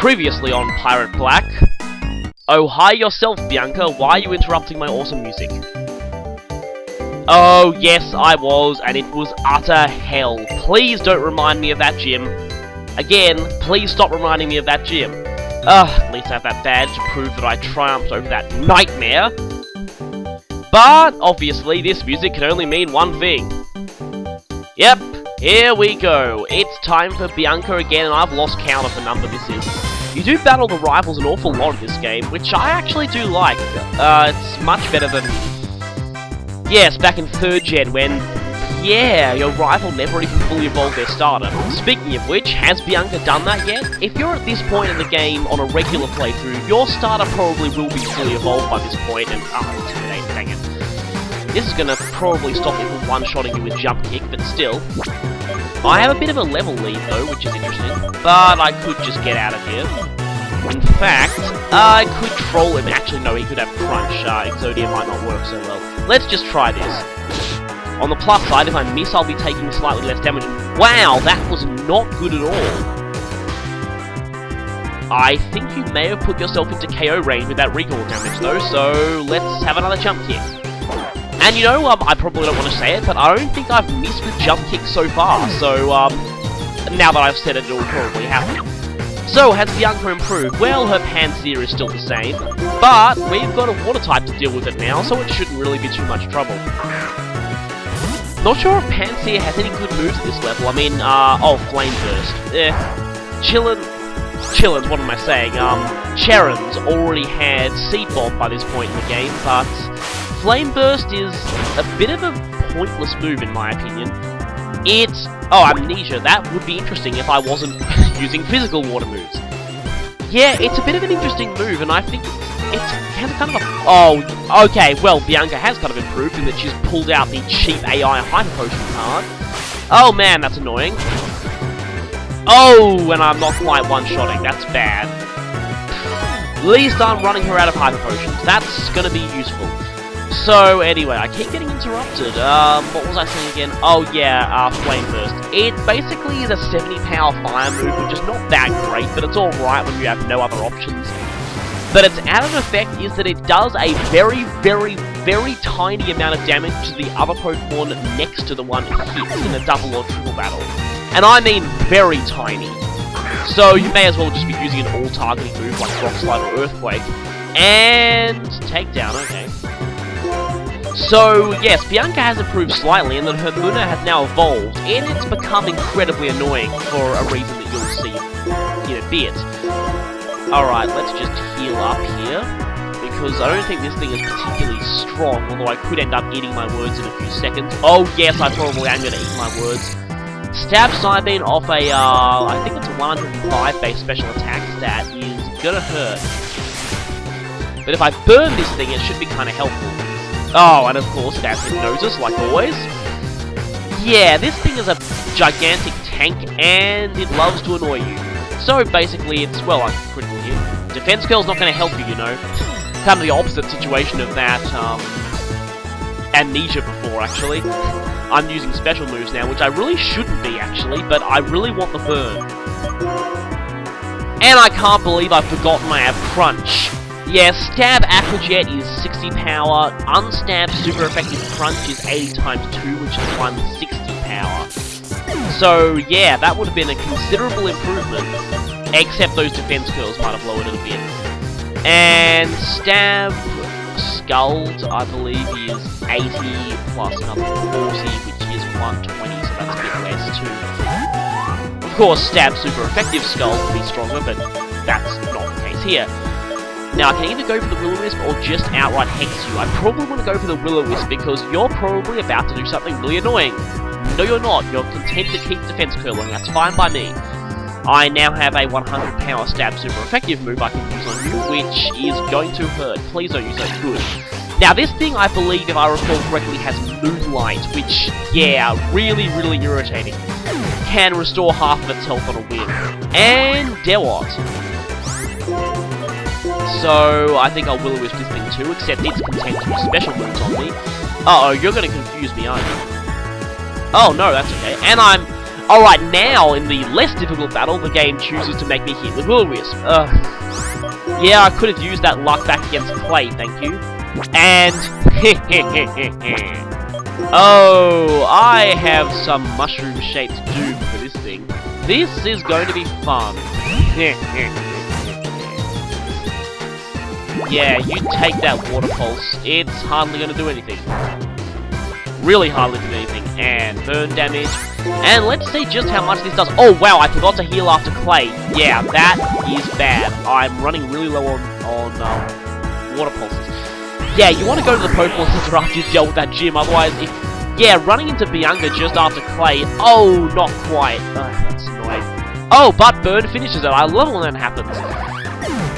Previously on Pirate Black. Oh, hi yourself, Bianca. Why are you interrupting my awesome music? Oh, yes, I was, and it was utter hell. Please don't remind me of that gym. Again, please stop reminding me of that gym. At least I have that badge to prove that I triumphed over that nightmare. But, obviously, this music can only mean one thing. Yep, here we go. It's time for Bianca again, and I've lost count of the number this is. You do battle the rivals an awful lot in this game, which I actually do like. It's much better than... Yes, back in 3rd gen when... Yeah, your rival never even fully evolved their starter. Speaking of which, has Bianca done that yet? If you're at this point in the game on a regular playthrough, your starter probably will be fully evolved by this point, and... Intimidate, dang it. This is gonna probably stop me from one-shotting you with Jump Kick, but still. I have a bit of a level lead though, which is interesting, but I could just get out of here. In fact, I could troll him. Actually, no, he could have Crunch. Exodia might not work so well. Let's just try this. On the plus side, if I miss, I'll be taking slightly less damage. Wow, that was not good at all. I think you may have put yourself into KO range with that recoil damage though, so let's have another Jump Kick. And you know, I probably don't want to say it, but I don't think I've missed with Jump Kick so far, so, now that I've said it, it'll probably happen. So, has Bianca improved? Well, her Pansear is still the same, but we've got a water type to deal with it now, so it shouldn't really be too much trouble. Not sure if Pansear has any good moves at this level. I mean, Flame Burst. Chillins, what am I saying? Charon's already had Seed Bomb by this point in the game, but... Flame Burst is a bit of a pointless move in my opinion. It's... Oh, Amnesia. That would be interesting if I wasn't using physical water moves. Yeah, it's a bit of an interesting move, and I think it's kind of a... Oh, okay, well, Bianca has kind of improved in that she's pulled out the cheap AI Hyper Potion card. Oh man, that's annoying. Oh, and I'm not quite one-shotting. That's bad. At least I'm running her out of Hyper Potions. That's gonna be useful. So, anyway, I keep getting interrupted. What was I saying again? Oh, yeah, Flame Burst. It basically is a 70 power fire move, which is not that great, but it's alright when you have no other options. But its added effect is that it does a very, very, very tiny amount of damage to the other Pokemon next to the one it hits in a double or triple battle. And I mean very tiny. So, you may as well just be using an all-targeting move like Rock Slide or Earthquake. And... Takedown, okay. So, yes, Bianca has improved slightly, and then her Munna has now evolved, and it's become incredibly annoying for a reason that you'll see in a bit. Alright, let's just heal up here, because I don't think this thing is particularly strong, although I could end up eating my words in a few seconds. Oh, yes, I probably am going to eat my words. Stab Psybeam off a, I think it's a 105 base special attack stat is gonna hurt. But if I burn this thing, it should be kind of helpful. Oh, and of course it has Hypnosis, like always. Yeah, this thing is a gigantic tank, and it loves to annoy you. So basically, it's, well, I'm critical here. Defense Curl's not going to help you, you know. Kind of the opposite situation of that, Amnesia before, actually. I'm using special moves now, which I really shouldn't be, actually, but I really want the burn. And I can't believe I've forgotten I have Crunch. Yeah, Stab Aqua Jet is 60 power, Unstab Super Effective Crunch is 80 times 2, which is 160 power. So, yeah, that would have been a considerable improvement, except those defense curls might have lowered it a bit. And Stab Scald, I believe, is 80 plus another 40, which is 120, so that's a bit less too. Of course, Stab Super Effective Scald would be stronger, but that's not the case here. Now, I can either go for the Will-O-Wisp or just outright Hex you. I probably want to go for the Will-O-Wisp because you're probably about to do something really annoying. No, you're not. You're content to keep Defense Curling. That's fine by me. I now have a 100 power Stab Super Effective move I can use on you, which is going to hurt. Please don't use that. Good. Now, this thing, I believe, if I recall correctly, has Moonlight, which, yeah, really, really irritating. Can restore half of its health on a win. And Dewott. So, I think I'll Will-O-Wisp this thing too, except it's content to use special moves on me. Uh-oh, you're gonna confuse me, aren't you? Oh, no, that's okay. And I'm Alright, now, in the less difficult battle, the game chooses to make me hit with Will-O-Wisp. Yeah, I could have used that luck back against Clay, thank you. And... oh, I have some mushroom-shaped doom for this thing. This is going to be fun. Yeah, you take that water pulse. It's hardly going to do anything. Really hardly do anything. And burn damage. And let's see just how much this does. Oh, wow, I forgot to heal after Clay. Yeah, that is bad. I'm running really low on water pulses. Yeah, you want to go to the Pokemon Center after you've dealt with that gym. Otherwise, yeah, running into Bianca just after Clay. Oh, not quite. That's annoying. Oh, but burn finishes it. I love when that happens.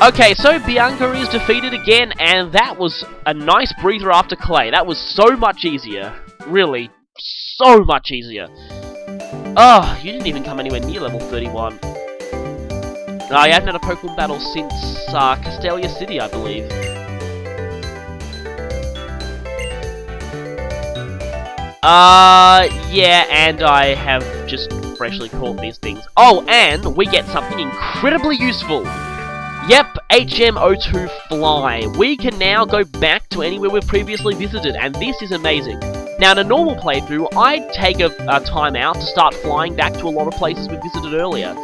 Okay, so Bianca is defeated again, and that was a nice breather after Clay. That was so much easier. Really, so much easier. Oh, you didn't even come anywhere near level 31. I haven't had a Pokemon battle since Castelia City, I believe. Yeah, and I have just freshly caught these things. Oh, and we get something incredibly useful. Yep, HM02 Fly. We can now go back to anywhere we've previously visited, and this is amazing. Now, in a normal playthrough, I'd take a time out to start flying back to a lot of places we visited earlier.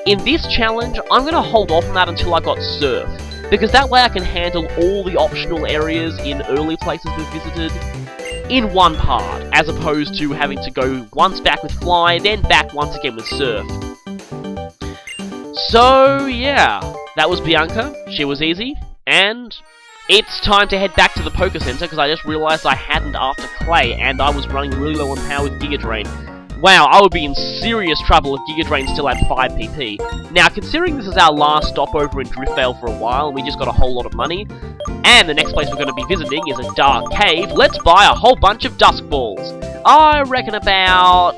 In this challenge, I'm going to hold off on that until I got Surf, because that way I can handle all the optional areas in early places we've visited in one part, as opposed to having to go once back with Fly, then back once again with Surf. So, yeah, that was Bianca. She was easy, and it's time to head back to the Poké Center, because I just realized I hadn't after Clay, and I was running really low on power with Giga Drain. Wow, I would be in serious trouble if Giga Drain still had 5 PP. Now, considering this is our last stopover in Driftvale for a while, and we just got a whole lot of money, and the next place we're going to be visiting is a dark cave, let's buy a whole bunch of Dusk Balls. I reckon about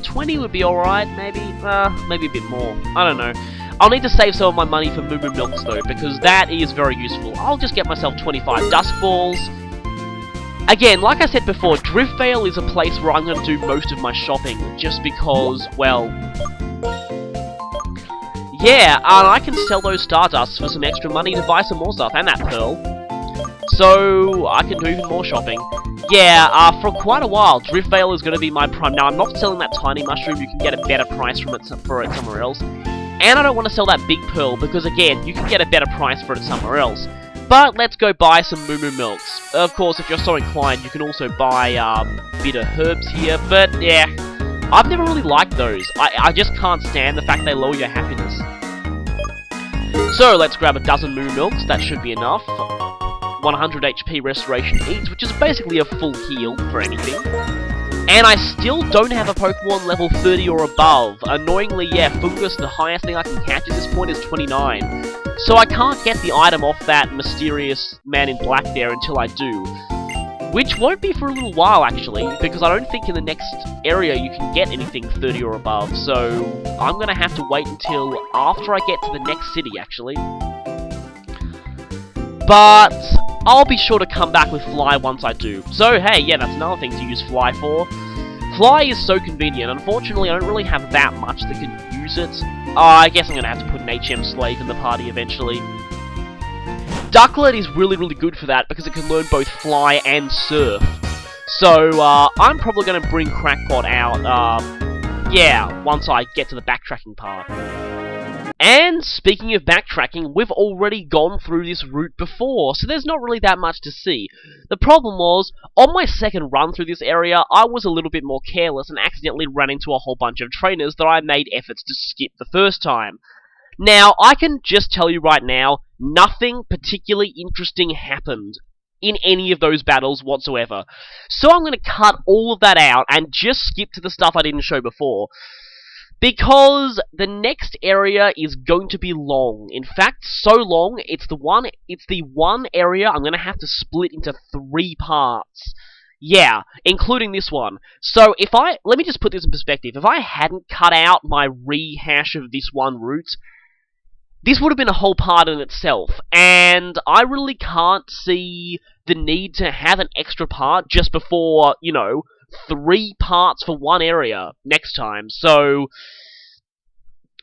20 would be alright, maybe a bit more. I don't know. I'll need to save some of my money for Moo Moo Milks though, because that is very useful. I'll just get myself 25 Dusk Balls. Again, like I said before, Driftvale is a place where I'm going to do most of my shopping, just because, well... yeah, and I can sell those Stardusts for some extra money to buy some more stuff, and that Pearl. So, I can do even more shopping. Yeah, for quite a while, Driftvale is going to be my prime. Now, I'm not selling that tiny mushroom, you can get a better price for it somewhere else. And I don't want to sell that big pearl, because again, you can get a better price for it somewhere else. But let's go buy some Moo Moo Milks. Of course, if you're so inclined, you can also buy bitter herbs here, but yeah, I've never really liked those. I just can't stand the fact they lower your happiness. So let's grab a dozen Moo Milks, that should be enough. 100 HP restoration each, which is basically a full heal for anything. And I still don't have a Pokemon level 30 or above. Annoyingly, yeah, Fungus, the highest thing I can catch at this point is 29. So I can't get the item off that mysterious man in black there until I do. Which won't be for a little while, actually, because I don't think in the next area you can get anything 30 or above. So I'm going to have to wait until after I get to the next city, actually. But I'll be sure to come back with Fly once I do. So, hey, yeah, that's another thing to use Fly for. Fly is so convenient. Unfortunately, I don't really have that much that can use it. I guess I'm going to have to put an HM Slave in the party eventually. Ducklet is really, really good for that because it can learn both Fly and Surf. So, I'm probably going to bring Crackpot out, yeah, once I get to the backtracking part. And speaking of backtracking, we've already gone through this route before, so there's not really that much to see. The problem was, on my second run through this area, I was a little bit more careless and accidentally ran into a whole bunch of trainers that I made efforts to skip the first time. Now, I can just tell you right now, nothing particularly interesting happened in any of those battles whatsoever. So I'm going to cut all of that out and just skip to the stuff I didn't show before. Because the next area is going to be long. In fact, so long, it's the one area I'm going to have to split into 3 parts. Yeah, including this one. So let me just put this in perspective. If I hadn't cut out my rehash of this one route, this would have been a whole part in itself. And I really can't see the need to have an extra part just before, you know, 3 parts for one area next time. So,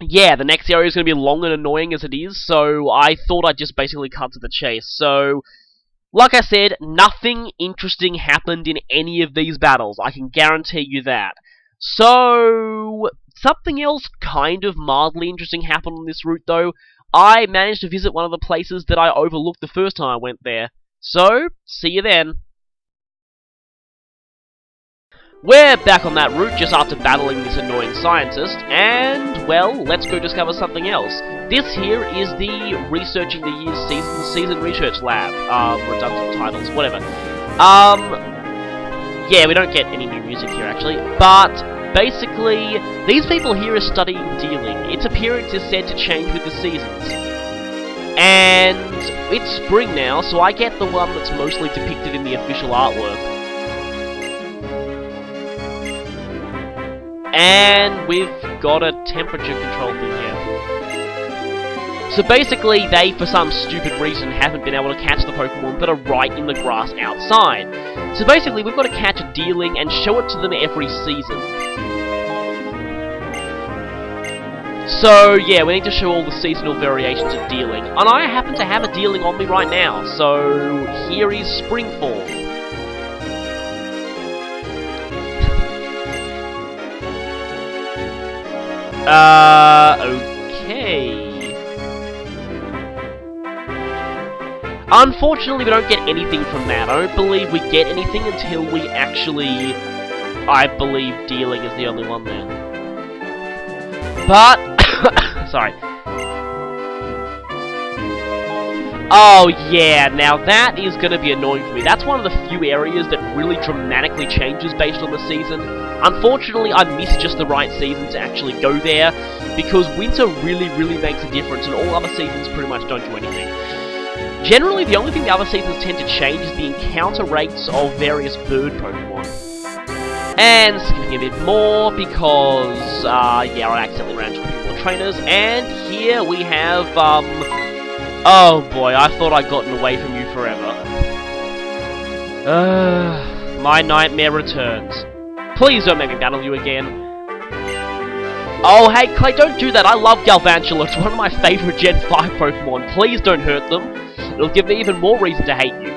yeah, the next area is going to be long and annoying as it is, so I thought I'd just basically cut to the chase. So, like I said, nothing interesting happened in any of these battles, I can guarantee you that. So, something else kind of mildly interesting happened on this route though. I managed to visit one of the places that I overlooked the first time I went there. So, see you then. We're back on that route just after battling this annoying scientist, and, well, let's go discover something else. This here is the Researching the Year's Season Research Lab. Redundant titles, whatever. Yeah, we don't get any new music here, actually, but basically, these people here are studying dealing. Its appearance is said to change with the seasons. And it's spring now, so I get the one that's mostly depicted in the official artwork. And we've got a temperature control thing here. So basically, they, for some stupid reason, haven't been able to catch the Pokemon that are right in the grass outside. So basically, we've got to catch a dealing and show it to them every season. So, yeah, we need to show all the seasonal variations of dealing. And I happen to have a dealing on me right now, so here is Spring Form. Okay. Unfortunately, we don't get anything from that. I don't believe we get anything until we actually... I believe dealing is the only one there. But... sorry. Oh yeah, now that is going to be annoying for me. That's one of the few areas that really dramatically changes based on the season. Unfortunately, I missed just the right season to actually go there, because winter really makes a difference, and all other seasons pretty much don't do anything. Generally, the only thing the other seasons tend to change is the encounter rates of various bird Pokemon. And skipping a bit more, because, yeah, I accidentally ran into a few more trainers, and here we have, oh boy, I thought I'd gotten away from you forever. My nightmare returns. Please don't make me battle you again. Oh, hey, Clay, don't do that. I love Galvantula. It's one of my favorite Gen 5 Pokemon. Please don't hurt them. It'll give me even more reason to hate you.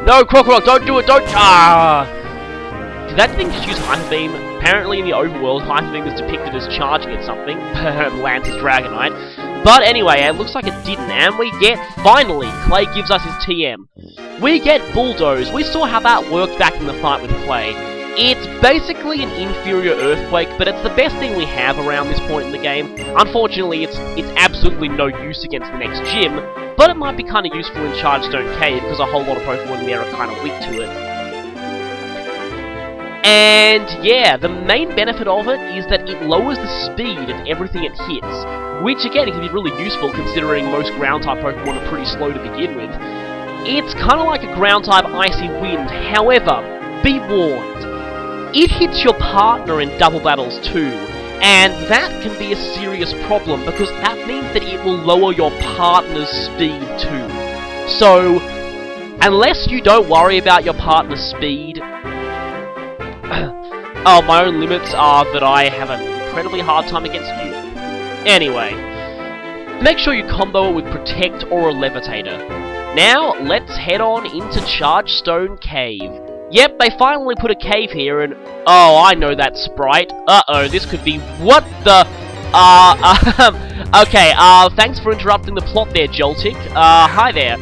No, Crocodile, don't do it, don't... Ah! Did that thing just use Hyper Beam? Apparently in the overworld, Hyper Beam is depicted as charging at something. Lance's Dragonite. But anyway, it looks like it didn't, and we get, finally, Clay gives us his TM. We get Bulldoze. We saw how that worked back in the fight with Clay. It's basically an inferior Earthquake, but it's the best thing we have around this point in the game. Unfortunately, it's absolutely no use against the next gym, but it might be kind of useful in Chargestone Cave, because a whole lot of Pokemon in there are kind of weak to it. And yeah, the main benefit of it is that it lowers the speed of everything it hits, which again can be really useful considering most ground-type Pokemon are pretty slow to begin with. It's kind of like a ground-type Icy Wind, however, be warned, it hits your partner in double battles too, and that can be a serious problem because that means that it will lower your partner's speed too. So, unless you don't worry about your partner's speed, oh, my own limits are that I have an incredibly hard time against you. Anyway, make sure you combo it with Protect or a Levitator. Now, let's head on into Chargestone Cave. Yep, they finally put a cave here, and... oh, I know that sprite. Uh-oh, this could be... what the... okay, thanks for interrupting the plot there, Joltik. Hi there.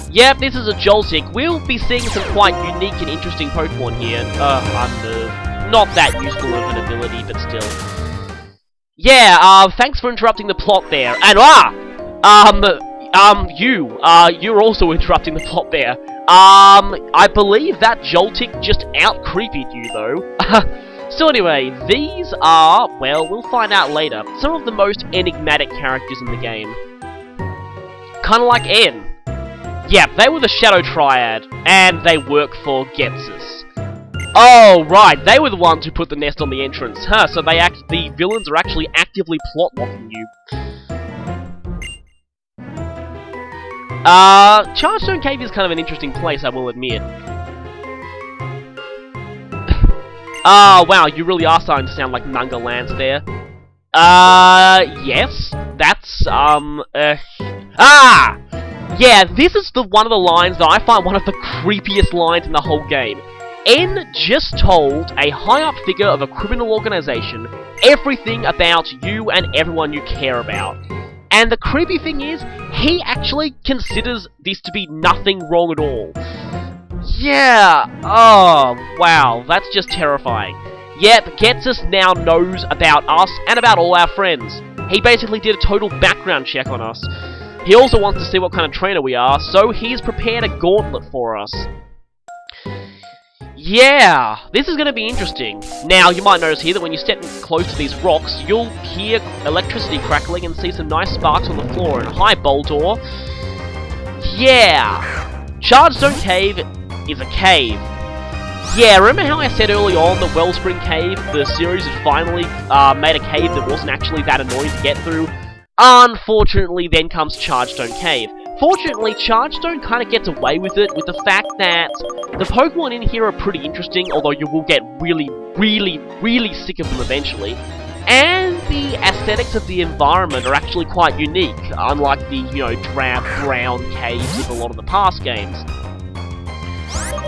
Yep, this is a Joltik. We'll be seeing some quite unique and interesting Pokemon here. Unnerve. Not that useful of an ability, but still. Yeah, thanks for interrupting the plot there. And, you're also interrupting the plot there. I believe that Joltik just out-creepied you, though. So anyway, these are, well, we'll find out later, some of the most enigmatic characters in the game. Kinda like N. Yeah, they were the Shadow Triad, and they work for Ghetsis. Oh, right, they were the ones who put the nest on the entrance. Huh, so the villains are actually actively plot-locking you. Chargestone Cave is kind of an interesting place, I will admit. Wow, you really are starting to sound like Nunga Lance there. Yes. That's, yeah, this is one of the lines that I find one of the creepiest lines in the whole game. N just told a high-up figure of a criminal organization everything about you and everyone you care about. And the creepy thing is, he actually considers this to be nothing wrong at all. Yeah, oh, wow, that's just terrifying. Yep, Getsus now knows about us and about all our friends. He basically did a total background check on us. He also wants to see what kind of trainer we are, so he's prepared a gauntlet for us. Yeah, this is going to be interesting. Now, you might notice here that when you step close to these rocks, you'll hear electricity crackling and see some nice sparks on the floor. And hi, Boldor. Yeah, Chargestone Cave is a cave. Yeah, remember how I said early on the Wellspring Cave, the series had finally made a cave that wasn't actually that annoying to get through? Unfortunately, then comes Chargestone Cave. Fortunately, Chargestone kind of gets away with it with the fact that the Pokemon in here are pretty interesting, although you will get really, really, really sick of them eventually. And the aesthetics of the environment are actually quite unique, unlike the, you know, drab brown caves of a lot of the past games.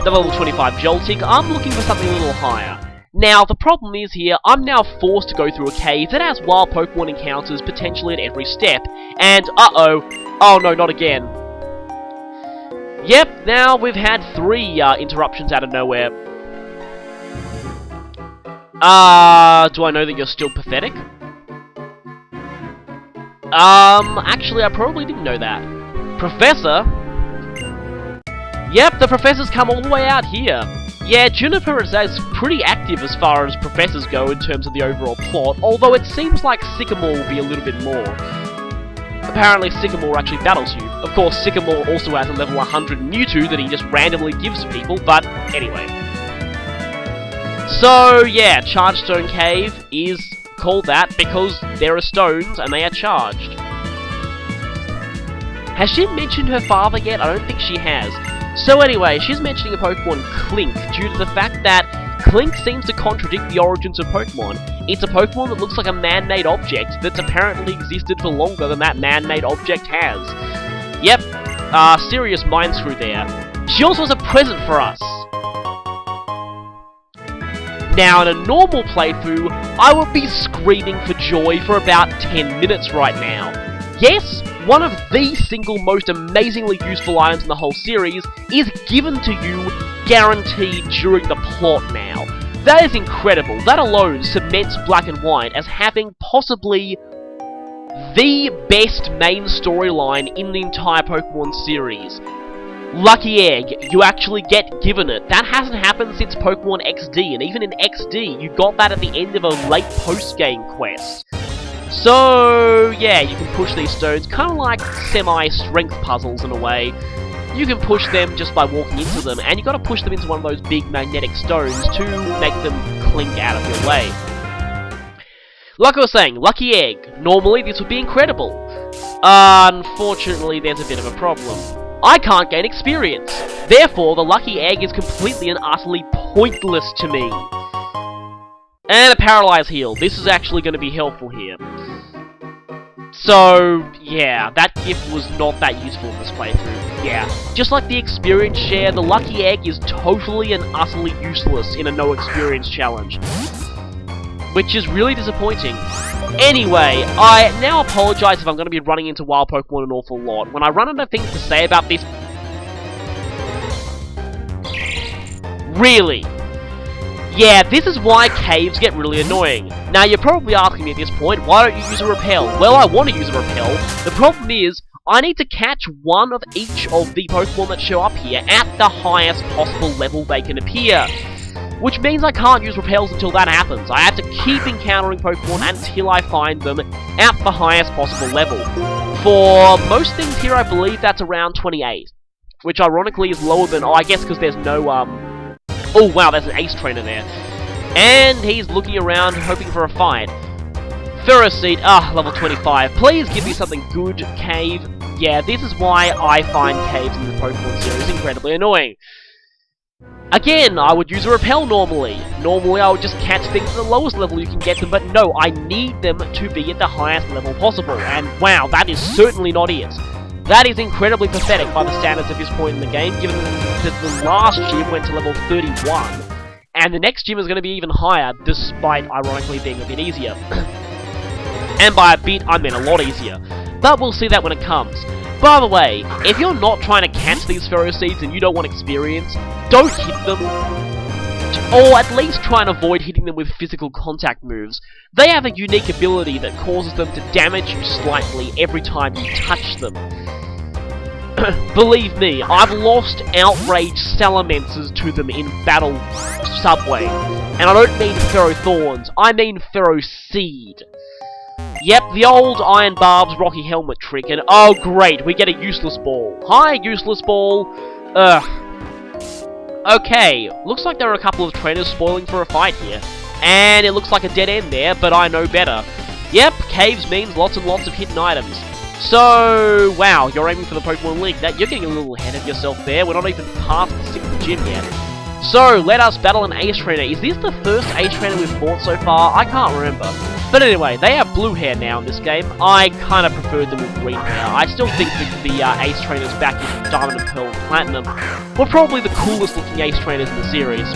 The level 25 Joltik, I'm looking for something a little higher. Now, the problem is here, I'm now forced to go through a cave that has wild Pokemon encounters potentially at every step, and oh no, not again. Yep, now we've had 3 interruptions out of nowhere. Do I know that you're still pathetic? Actually, I probably didn't know that. Professor? Yep, the professor's come all the way out here. Yeah, Juniper is pretty active as far as professors go in terms of the overall plot, although it seems like Sycamore will be a little bit more. Apparently Sycamore actually battles you. Of course, Sycamore also has a level 100 Mewtwo that he just randomly gives to people, but anyway. So, yeah, Chargestone Cave is called that because there are stones and they are charged. Has she mentioned her father yet? I don't think she has. So anyway, she's mentioning a Pokemon Clink due to the fact that Clink seems to contradict the origins of Pokemon. It's a Pokemon that looks like a man-made object that's apparently existed for longer than that man-made object has. Yep, serious mind screw there. She also has a present for us. Now, in a normal playthrough, I would be screaming for joy for about 10 minutes right now. Yes, one of the single most amazingly useful items in the whole series is given to you, guaranteed, during the plot now. That is incredible. That alone cements Black and White as having possibly the best main storyline in the entire Pokemon series. Lucky Egg, you actually get given it. That hasn't happened since Pokemon XD, and even in XD, you got that at the end of a late post-game quest. So, yeah, you can push these stones, kind of like semi-strength puzzles in a way. You can push them just by walking into them, and you got to push them into one of those big magnetic stones to make them clink out of your way. Like I was saying, Lucky Egg. Normally, this would be incredible. Unfortunately, there's a bit of a problem. I can't gain experience. Therefore, the Lucky Egg is completely and utterly pointless to me. And a Paralyze Heal. This is actually going to be helpful here. So, yeah, that gift was not that useful in this playthrough. Yeah, just like the Experience Share, the Lucky Egg is totally and utterly useless in a no experience challenge. Which is really disappointing. Anyway, I now apologize if I'm going to be running into wild Pokemon an awful lot. When I run out of things to say about this... Really? Yeah, this is why caves get really annoying. Now, you're probably asking me at this point, why don't you use a repel? Well, I want to use a repel. The problem is, I need to catch one of each of the Pokemon that show up here at the highest possible level they can appear. Which means I can't use repels until that happens. I have to keep encountering Pokemon until I find them at the highest possible level. For most things here, I believe that's around 28. Which ironically is lower than... Oh, I guess because there's no, Oh, wow, there's an Ace Trainer there. And he's looking around, hoping for a fight. Ferroseed, level 25. Please give me something good, Cave. Yeah, this is why I find caves in the Pokemon series incredibly annoying. Again, I would use a repel normally. Normally I would just catch things at the lowest level you can get them, but no, I need them to be at the highest level possible. And wow, that is certainly not it. That is incredibly pathetic by the standards at this point in the game, given that the last gym went to level 31, and the next gym is going to be even higher, despite ironically being a bit easier. And by a bit, I mean a lot easier. But we'll see that when it comes. By the way, if you're not trying to catch these Pharaoh Seeds and you don't want experience, don't hit them. Or at least try and avoid hitting them with physical contact moves. They have a unique ability that causes them to damage you slightly every time you touch them. Believe me, I've lost outraged Salamanders to them in Battle Subway. And I don't mean Pharaoh Thorns, I mean Pharaoh Seed. Yep, the old Iron Barb's Rocky Helmet trick, and oh great, we get a useless ball. Hi, useless ball. Okay, looks like there are a couple of trainers spoiling for a fight here. And it looks like a dead end there, but I know better. Yep, caves means lots and lots of hidden items. So, wow, you're aiming for the Pokemon League. You're getting a little ahead of yourself there. We're not even past the 6th gym yet. So, let us battle an Ace Trainer. Is this the first Ace Trainer we've fought so far? I can't remember. But anyway, they have blue hair now in this game. I kind of preferred them with green hair. I still think that the Ace Trainers back in Diamond and Pearl and Platinum were probably the coolest looking Ace Trainers in the series.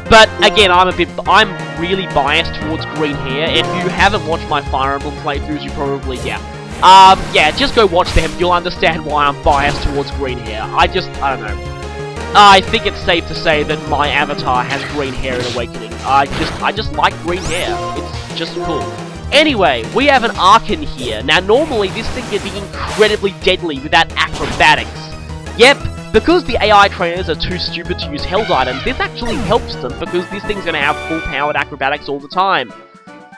But again, I'm really biased towards green hair. If you haven't watched my Fire Emblem playthroughs, you probably, yeah, just go watch them. You'll understand why I'm biased towards green hair. I don't know. I think it's safe to say that my avatar has green hair in Awakening. I just like green hair. It's just cool. Anyway, we have an Archon here. Now, normally this thing would be incredibly deadly without acrobatics. Yep, because the AI trainers are too stupid to use health items, this actually helps them because this thing's going to have full-powered acrobatics all the time.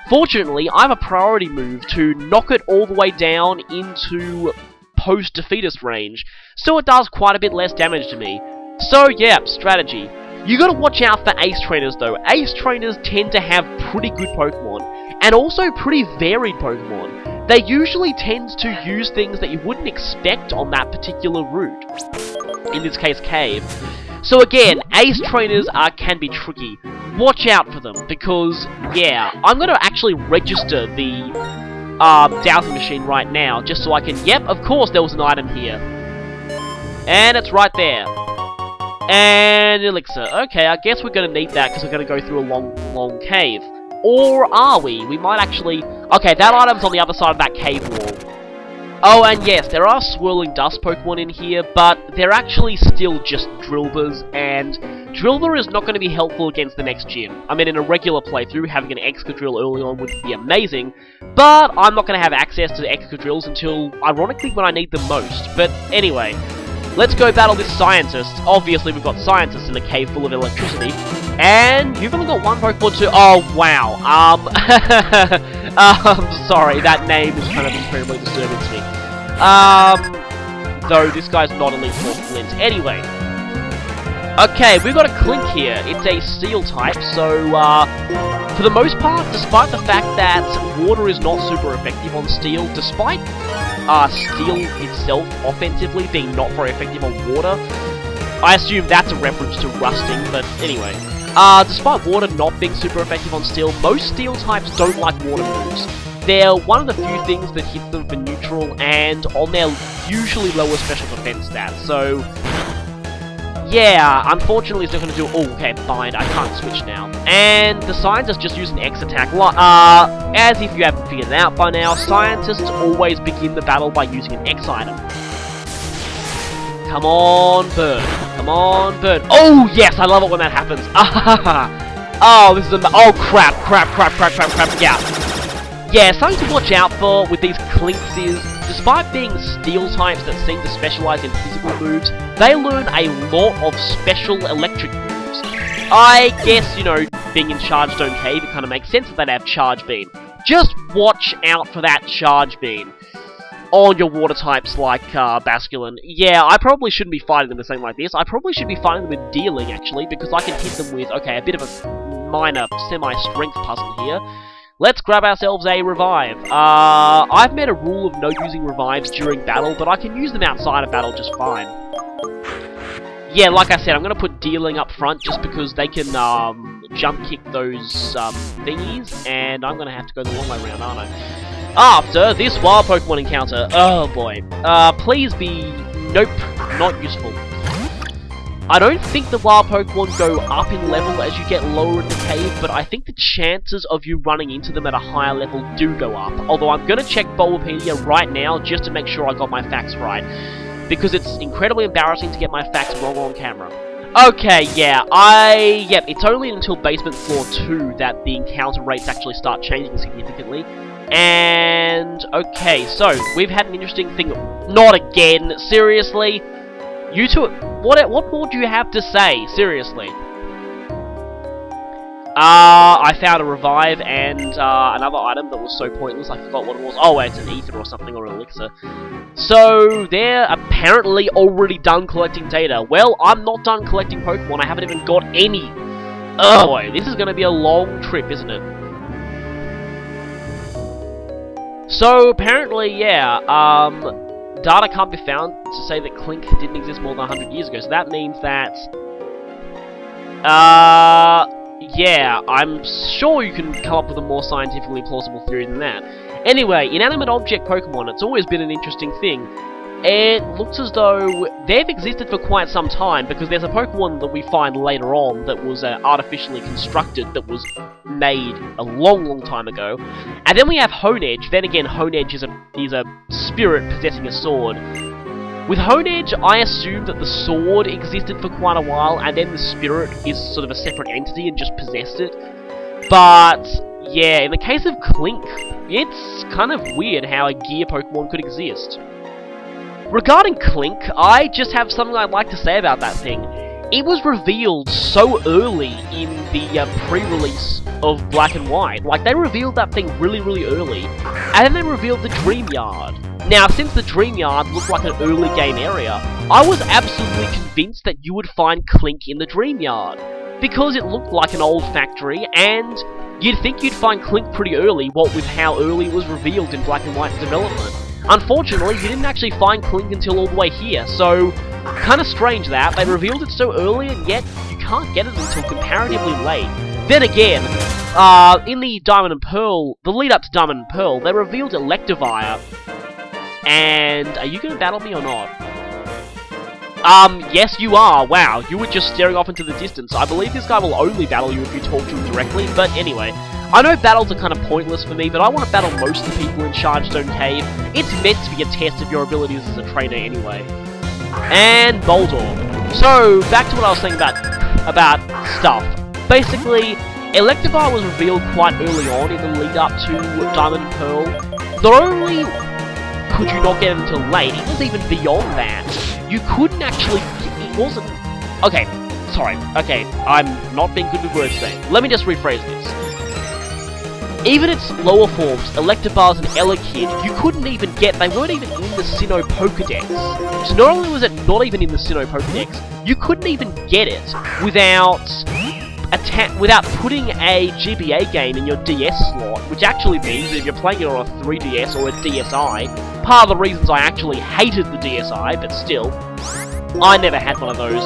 Fortunately, I have a priority move to knock it all the way down into post-defeatist range, so it does quite a bit less damage to me. So yeah, strategy. You gotta watch out for Ace Trainers though. Ace Trainers tend to have pretty good Pokemon, and also pretty varied Pokemon. They usually tend to use things that you wouldn't expect on that particular route. In this case, cave. So again, Ace Trainers can be tricky. Watch out for them, because, yeah, I'm gonna actually register the dowsing machine right now, just so I can, yep, of course there was an item here. And it's right there. And elixir. Okay, I guess we're going to need that because we're going to go through a long cave. Or are we? We might actually... Okay, that item's on the other side of that cave wall. Oh, and yes, there are swirling dust Pokemon in here, but they're actually still just Drillburs, and Drillbur is not going to be helpful against the next gym. I mean, in a regular playthrough, having an Excadrill early on would be amazing, but I'm not going to have access to the Excadrills until, ironically, when I need them most. But anyway... Let's go battle this scientist. Obviously, we've got scientists in a cave full of electricity. And you've only got one Pokemon too. Oh, wow. Sorry, that name is kind of incredibly disturbing to me. Though, this guy's not Elite Four Flint. Anyway. Okay, we've got a Clink here. It's a Steel type, so, for the most part, despite the fact that water is not super effective on Steel, despite Steel itself offensively being not very effective on water. I assume that's a reference to rusting, but anyway. Despite water not being super effective on Steel, most Steel types don't like water moves. They're one of the few things that hits them for neutral and on their usually lower special defense stats, so... Yeah, unfortunately it's not going to do... Oh, okay, bind, I can't switch now. And the scientists just use an X attack. As if you haven't figured it out by now, scientists always begin the battle by using an X item. Come on, bird. Come on, bird. Oh, yes, I love it when that happens. Oh, this is a... Oh, crap, yeah. Yeah, something to watch out for with these Clinks is, despite being Steel types that seem to specialize in physical moves, they learn a lot of special electric moves. I guess, you know, being in Chargestone Cave, it kind of makes sense that they'd have Charge Beam. Just watch out for that Charge Beam on your water types like Basculin. Yeah, I probably shouldn't be fighting them with something like this. I probably should be fighting them with Dealing, actually, because I can hit them with, okay, a bit of a minor semi-strength puzzle here. Let's grab ourselves a revive. I've made a rule of no using revives during battle, but I can use them outside of battle just fine. yeah, like I said, I'm gonna put Dealing up front just because they can jump kick those thingies, and I'm gonna have to go the long way around, aren't I? After this wild Pokemon encounter, oh boy, please be, nope, not useful. I don't think the wild Pokemon go up in level as you get lower in the cave, but I think the chances of you running into them at a higher level do go up. Although I'm going to check Bulbapedia right now just to make sure I got my facts right, because it's incredibly embarrassing to get my facts wrong on camera. Okay, yeah, yep, it's only until Basement Floor 2 that the encounter rates actually start changing significantly. And, okay, so, we've had an interesting thing. Not again, seriously? You two, what more do you have to say? Seriously. I found a revive and another item that was so pointless I forgot what it was. Oh, it's an ether or something, or an elixir. So, they're apparently already done collecting data. Well, I'm not done collecting Pokemon, I haven't even got any. Oh boy, this is gonna be a long trip, isn't it? So, apparently, yeah, data can't be found to say that Clink didn't exist more than 100 years ago, so that means that... yeah, I'm sure you can come up with a more scientifically plausible theory than that. Anyway, inanimate object Pokemon, it's always been an interesting thing. It looks as though they've existed for quite some time, because there's a Pokemon that we find later on that was artificially constructed, that was made a long time ago. And then we have Honedge. Then again, Honedge is a spirit possessing a sword. With Honedge, I assume that the sword existed for quite a while, and then the spirit is sort of a separate entity and just possessed it. But, yeah, in the case of Clink, it's kind of weird how a gear Pokemon could exist. Regarding Clink, I just have something I'd like to say about that thing. It was revealed so early in the pre-release of Black and White. Like, they revealed that thing really early, and then they revealed the Dream Yard. Now, since the Dream Yard looked like an early game area, I was absolutely convinced that you would find Clink in the Dream Yard, because it looked like an old factory, and you'd think you'd find Clink pretty early, what with how early it was revealed in Black and White's development. Unfortunately, you didn't actually find Clink until all the way here, so kind of strange that they revealed it so early and yet you can't get it until comparatively late. Then again, in the Diamond and Pearl, the lead up to Diamond and Pearl, they revealed Electivire. And are you going to battle me or not? Yes you are. Wow, you were just staring off into the distance. I believe this guy will only battle you if you talk to him directly, but anyway. I know battles are kind of pointless for me, but I want to battle most of the people in Chargestone Cave. It's meant to be a test of your abilities as a trainer anyway. And Boldor. So, back to what I was saying about stuff. Basically, Electivire was revealed quite early on in the lead up to Diamond and Pearl. Not only could you not get it until late, it was even beyond that. You couldn't actually... It wasn't... Okay, sorry. Okay, I'm not being good with words today. Let me just rephrase this. Even its lower forms, Electivires and Elekid, you couldn't even get, they weren't even in the Sinnoh Pokedex. So not only was it not even in the Sinnoh Pokedex, you couldn't even get it without putting a GBA game in your DS slot, which actually means that if you're playing it on a 3DS or a DSi, part of the reasons I actually hated the DSi, but still, I never had one of those.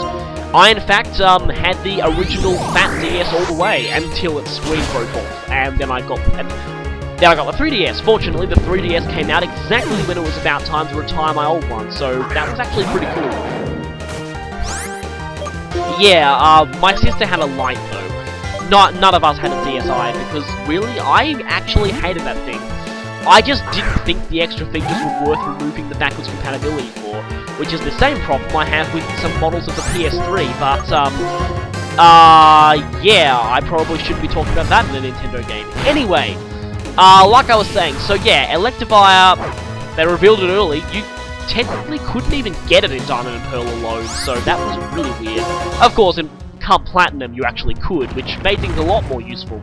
I, in fact, had the original Fat DS all the way until its screen broke off, and then I got the 3DS. Fortunately, the 3DS came out exactly when it was about time to retire my old one, so that was actually pretty cool. Yeah, my sister had a Lite, though. None of us had a DSi, because, really, I actually hated that thing. I just didn't think the extra features were worth removing the backwards compatibility for, which is the same problem I have with some models of the PS3, but, yeah, I probably shouldn't be talking about that in a Nintendo game. Anyway, like I was saying, so yeah, Electivire, they revealed it early, you technically couldn't even get it in Diamond and Pearl alone, so that was really weird. Of course, in Cup Platinum you actually could, which made things a lot more useful.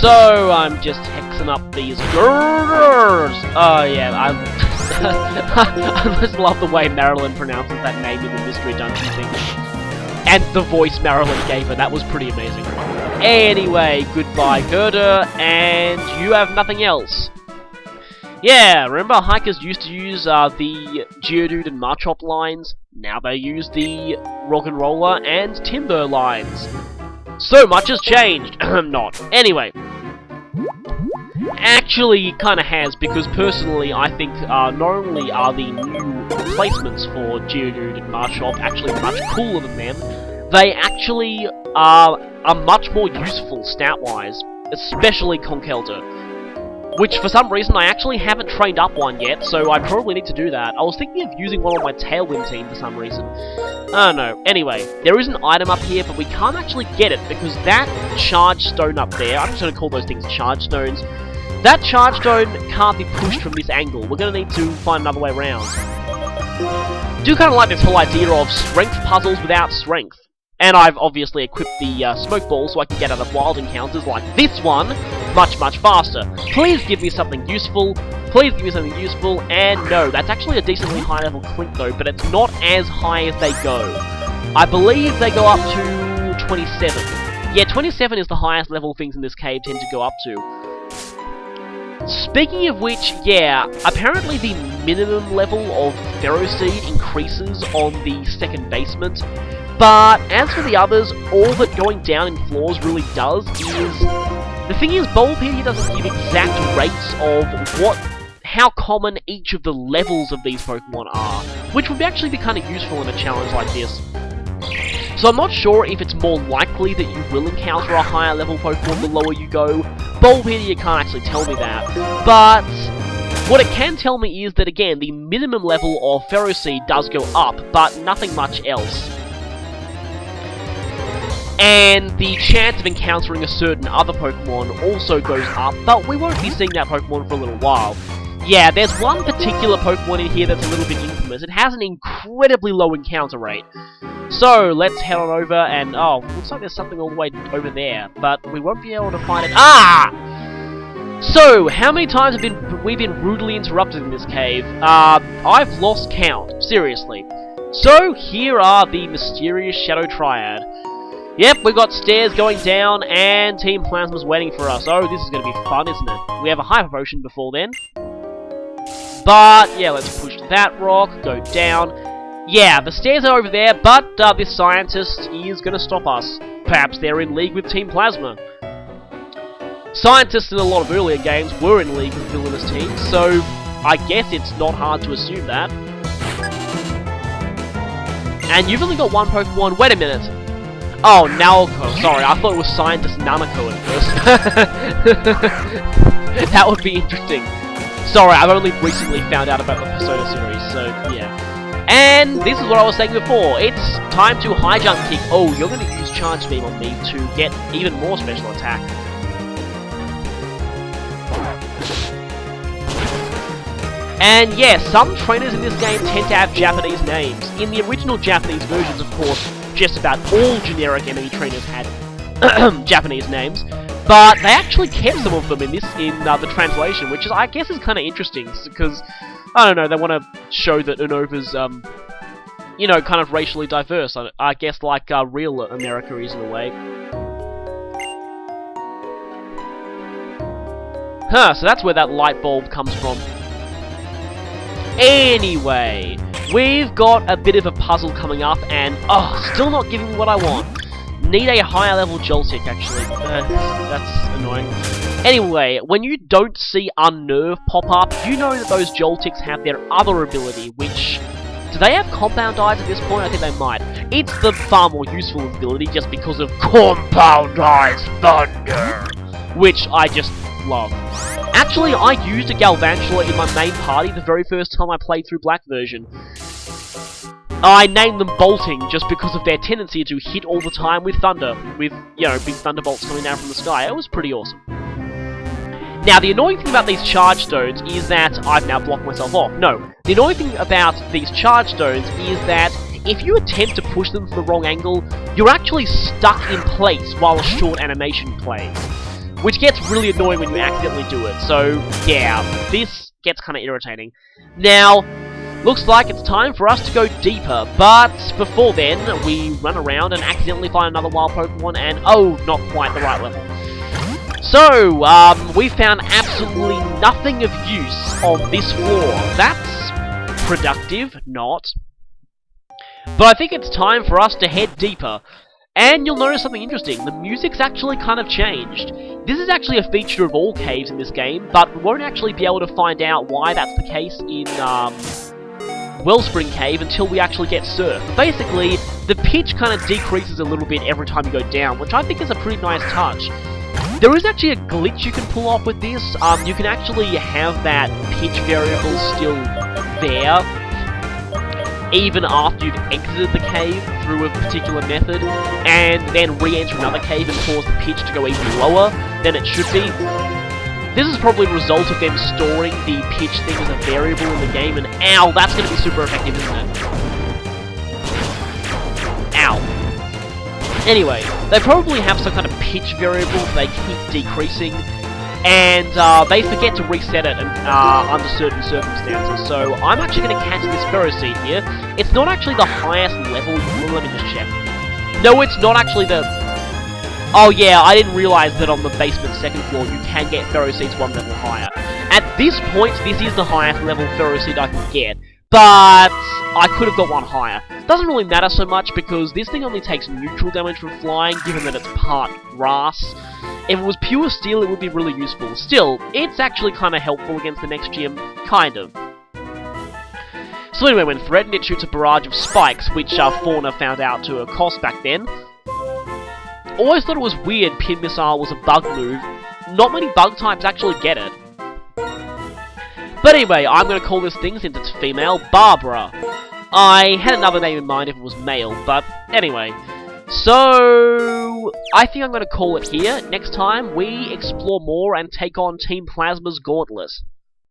So, I'm just hexing up these girders! Oh yeah, I just love the way Marilyn pronounces that name in the Mystery Dungeon thing. And the voice Marilyn gave her, that was pretty amazing. Anyway, goodbye girder, and you have nothing else. Yeah, remember hikers used to use the Geodude and Machop lines? Now they use the rock and roller and timber lines. So much has changed. Not. Anyway. Actually, it kind of has, because personally, I think not only are the new replacements for Geodude and Marshop actually much cooler than them, they actually are much more useful stat-wise, especially Conkeldurr. Which, for some reason, I actually haven't trained up one yet, so I probably need to do that. I was thinking of using one on my Tailwind team for some reason. I don't know. Anyway, there is an item up here, but we can't actually get it, because that Chargestone up there, I'm just going to call those things Chargestones, that Chargestone can't be pushed from this angle. We're going to need to find another way around. Do kind of like this whole idea of strength puzzles without strength. And I've obviously equipped the smoke ball so I can get out of wild encounters like this one much, much faster. Please give me something useful. Please give me something useful. And no, that's actually a decently high level Clink though, but it's not as high as they go. I believe they go up to 27. Yeah, 27 is the highest level things in this cave tend to go up to. Speaking of which, yeah, apparently the minimum level of Ferroseed increases on the second basement. But as for the others, all that going down in floors really does is... The thing is, Bulbapedia doesn't give exact rates of how common each of the levels of these Pokemon are, which would actually be kind of useful in a challenge like this. So I'm not sure if it's more likely that you will encounter a higher level Pokemon the lower you go. Bulbapedia can't actually tell me that, but... What it can tell me is that, again, the minimum level of Ferroseed does go up, but nothing much else. And the chance of encountering a certain other Pokemon also goes up, but we won't be seeing that Pokemon for a little while. Yeah, there's one particular Pokemon in here that's a little bit infamous. It has an incredibly low encounter rate. So, let's head on over and... Oh, looks like there's something all the way over there, but we won't be able to find it. Ah! So, how many times have we been rudely interrupted in this cave? I've lost count, seriously. So, here are the mysterious Shadow Triad. Yep, we've got stairs going down, and Team Plasma's waiting for us. Oh, this is going to be fun, isn't it? We have a Hyper Potion before then. But, yeah, let's push that rock, go down. Yeah, the stairs are over there, but this scientist is going to stop us. Perhaps they're in league with Team Plasma. Scientists in a lot of earlier games were in league with villainous teams, so I guess it's not hard to assume that. And you've only got one Pokemon. Wait a minute. Oh, Nalco. Sorry, I thought it was Scientist Nanako at first. That would be interesting. Sorry, I've only recently found out about the Persona series, so yeah. And this is what I was saying before. It's time to High Jump Kick. Oh, you're going to use Charge Beam on me to get even more special attack. And yeah, some trainers in this game tend to have Japanese names. In the original Japanese versions, of course, just about all generic enemy trainers had Japanese names, but they actually kept some of them in the translation, which is, I guess, is kind of interesting, because, I don't know, they want to show that Unova's, you know, kind of racially diverse, I guess, like real America is in a way. Huh, so that's where that light bulb comes from. Anyway, we've got a bit of a puzzle coming up, and, oh, still not giving me what I want. Need a higher level Joltik, actually. That's annoying. Anyway, when you don't see Unnerve pop up, you know that those Joltiks have their other ability, which... Do they have Compound Eyes at this point? I think they might. It's the far more useful ability just because of Compound Eyes Thunder, which I just love. Actually, I used a Galvantula in my main party the very first time I played through Black version. I named them Bolting just because of their tendency to hit all the time with thunder, with, you know, big thunderbolts coming down from the sky. It was pretty awesome. Now, the annoying thing about these Charge Stones is that I've now blocked myself off. No, the annoying thing about these Charge Stones is that if you attempt to push them from the wrong angle, you're actually stuck in place while a short animation plays, which gets really annoying when you accidentally do it. So, yeah, this gets kind of irritating. Now, looks like it's time for us to go deeper, but before then, we run around and accidentally find another wild Pokemon, and oh, not quite the right level. So, we found absolutely nothing of use on this floor. That's productive, not. But I think it's time for us to head deeper. And you'll notice something interesting. The music's actually kind of changed. This is actually a feature of all caves in this game, but we won't actually be able to find out why that's the case in Wellspring Cave until we actually get surf. Basically, the pitch kind of decreases a little bit every time you go down, which I think is a pretty nice touch. There is actually a glitch you can pull off with this. You can actually have that pitch variable still there, even after you've exited the cave through a particular method, and then re-enter another cave and cause the pitch to go even lower than it should be. This is probably a result of them storing the pitch thing as a variable in the game, and ow, that's going to be super effective, isn't it? Ow. Anyway, they probably have some kind of pitch variable they keep decreasing, and they forget to reset it under certain circumstances. So I'm actually going to catch this Ferroseed here. It's not actually the highest level. Well, let me just check. No, it's not actually the... Oh yeah, I didn't realize that on the basement second floor you can get Ferroseeds one level higher. At this point, this is the highest level Ferroseed I can get, but I could have got one higher. Doesn't really matter so much because this thing only takes neutral damage from flying, given that it's part grass. If it was pure steel, it would be really useful. Still, it's actually kind of helpful against the next gym, kind of. So anyway, when threatened, it shoots a barrage of spikes, which Fauna found out to a cost back then. Always thought it was weird Pin Missile was a bug move. Not many bug types actually get it. But anyway, I'm going to call this thing, since it's female, Barbara. I had another name in mind if it was male, but anyway. So, I think I'm going to call it here. Next time, we explore more and take on Team Plasma's Gauntlet.